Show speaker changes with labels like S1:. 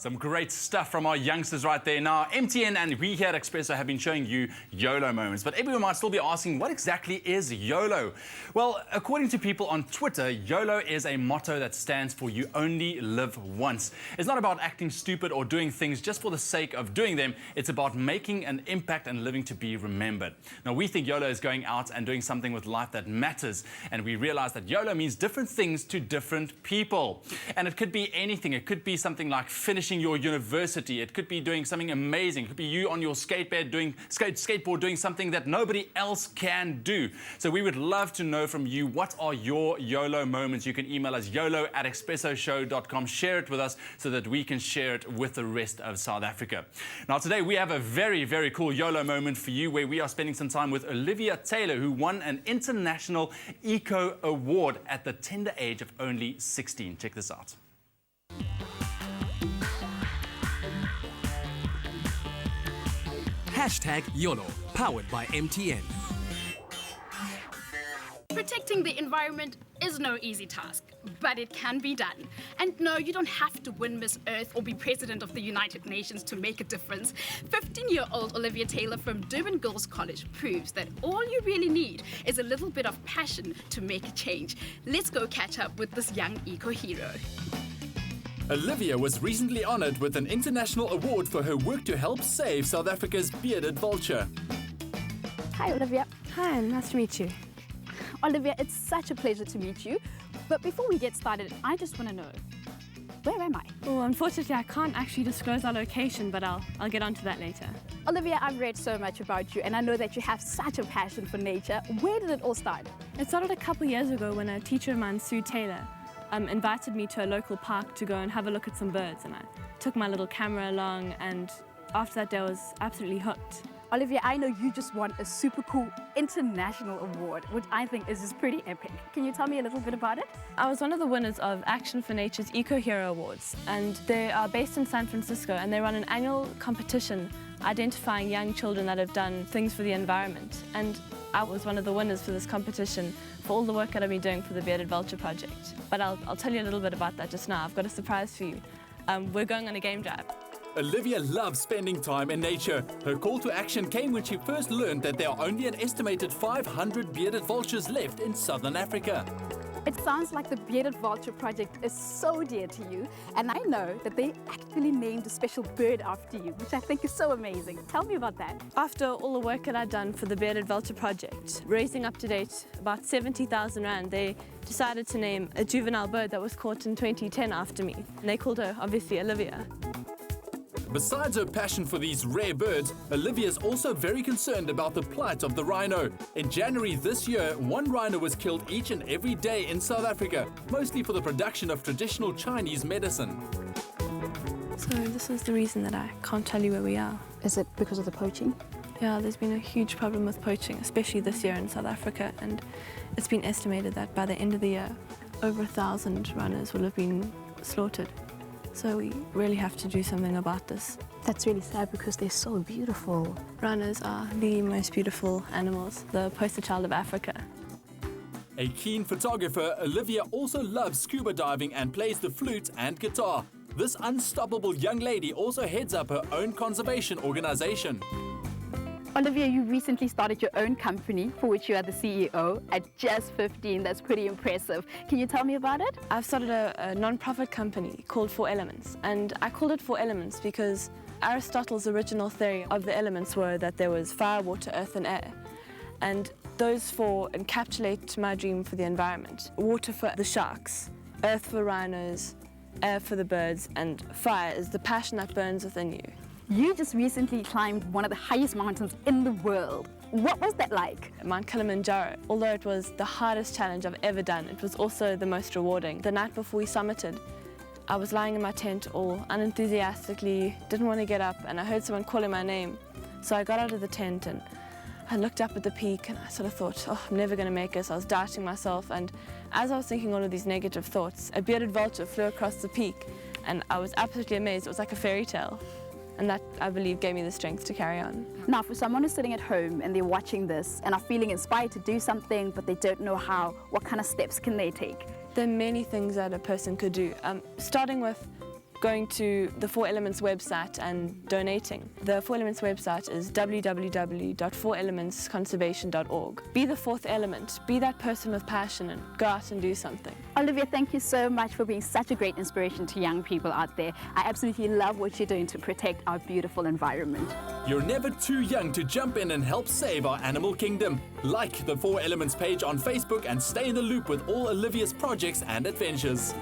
S1: Some great stuff from our youngsters right there. Now, MTN and we here at Expresso have been showing you YOLO moments, but everyone might still be asking, what exactly is YOLO? Well, according to people on Twitter, YOLO is a motto that stands for you only live once. It's not about acting stupid or doing things just for the sake of doing them. It's about making an impact and living to be remembered. Now, we think YOLO is going out and doing something with life that matters, and we realize that YOLO means different things to different people. And it could be anything. It could be something like finishing your university. It could be doing something amazing. It could be you on your skateboard doing something that nobody else can do. So we would love to know from you, what are your YOLO moments? You can email us yolo@expressoshow.com. Share it with us so that we can share it with the rest of South Africa. Now today we have a very, very cool YOLO moment for you where we are spending some time with Olivia Taylor, who won an International Eco Award at the tender age of only 16. Check this out.
S2: #YOLO, powered by MTN.
S3: Protecting the environment is no easy task, but it can be done. And no, you don't have to win Miss Earth or be president of the United Nations to make a difference. 15-year-old Olivia Taylor from Durban Girls College proves that all you really need is a little bit of passion to make a change. Let's go catch up with this young eco-hero.
S1: Olivia was recently honored with an international award for her work to help save South Africa's bearded vulture.
S4: Hi, Olivia.
S5: Hi, nice to meet you.
S4: Olivia, it's such a pleasure to meet you. But before we get started, I just want to know, where am I?
S5: Well, unfortunately, I can't actually disclose our location, but I'll get onto that later.
S4: Olivia, I've read so much about you, and I know that you have such a passion for nature. Where did it all start?
S5: It started a couple years ago when a teacher of mine, Sue Taylor, invited me to a local park to go and have a look at some birds, and I took my little camera along, and after that day I was absolutely hooked.
S4: Olivia, I know you just won a super cool international award, which I think is just pretty epic. Can you tell me a little bit about it?
S5: I was one of the winners of Action for Nature's Eco Hero Awards, and they are based in San Francisco, and they run an annual competition identifying young children that have done things for the environment. And I was one of the winners for this competition for all the work that I've been doing for the Bearded Vulture project. But I'll tell you a little bit about that just now. I've got a surprise for you. We're going on a game drive.
S1: Olivia loves spending time in nature. Her call to action came when she first learned that there are only an estimated 500 bearded vultures left in southern Africa.
S4: It sounds like the Bearded Vulture project is so dear to you, and I know that they actually named a special bird after you, which I think is so amazing. Tell me about that.
S5: After all the work that I'd done for the Bearded Vulture project, raising up to date about 70,000 rand, they decided to name a juvenile bird that was caught in 2010 after me. And they called her, obviously, Olivia.
S1: Besides her passion for these rare birds, Olivia is also very concerned about the plight of the rhino. In January this year, one rhino was killed each and every day in South Africa, mostly for the production of traditional Chinese medicine.
S5: So this is the reason that I can't tell you where we are.
S4: Is it because of the poaching?
S5: Yeah, there's been a huge problem with poaching, especially this year in South Africa, and it's been estimated that by the end of the year, over 1,000 rhinos will have been slaughtered. So we really have to do something about this.
S4: That's really sad because they're so beautiful.
S5: Rhinos are the most beautiful animals, the poster child of Africa.
S1: A keen photographer, Olivia also loves scuba diving and plays the flute and guitar. This unstoppable young lady also heads up her own conservation organization.
S4: Olivia, you recently started your own company for which you are the CEO at just 15. That's pretty impressive. Can you tell me about it?
S5: I've started a non-profit company called 4 Elements, and I called it 4 Elements because Aristotle's original theory of the elements were that there was fire, water, earth and air. And those 4 encapsulate my dream for the environment. Water for the sharks, earth for rhinos, air for the birds, and fire is the passion that burns within you.
S4: You just recently climbed one of the highest mountains in the world. What was that like?
S5: Mount Kilimanjaro. Although it was the hardest challenge I've ever done, it was also the most rewarding. The night before we summited, I was lying in my tent all unenthusiastically, didn't want to get up, and I heard someone calling my name. So I got out of the tent and I looked up at the peak and I sort of thought, oh, I'm never going to make this. I was doubting myself, and as I was thinking all of these negative thoughts, a bearded vulture flew across the peak and I was absolutely amazed. It was like a fairy tale. And that, I believe, gave me the strength to carry on.
S4: Now, for someone who's sitting at home and they're watching this and are feeling inspired to do something but they don't know how, what kind of steps can they take?
S5: There are many things that a person could do, starting with going to the 4 Elements website and donating. The 4 Elements website is www.4elementsconservation.org. Be the fourth element, be that person with passion and go out and do something.
S4: Olivia, thank you so much for being such a great inspiration to young people out there. I absolutely love what you're doing to protect our beautiful environment.
S6: You're never too young to jump in and help save our animal kingdom. Like the 4 Elements page on Facebook and stay in the loop with all Olivia's projects and adventures.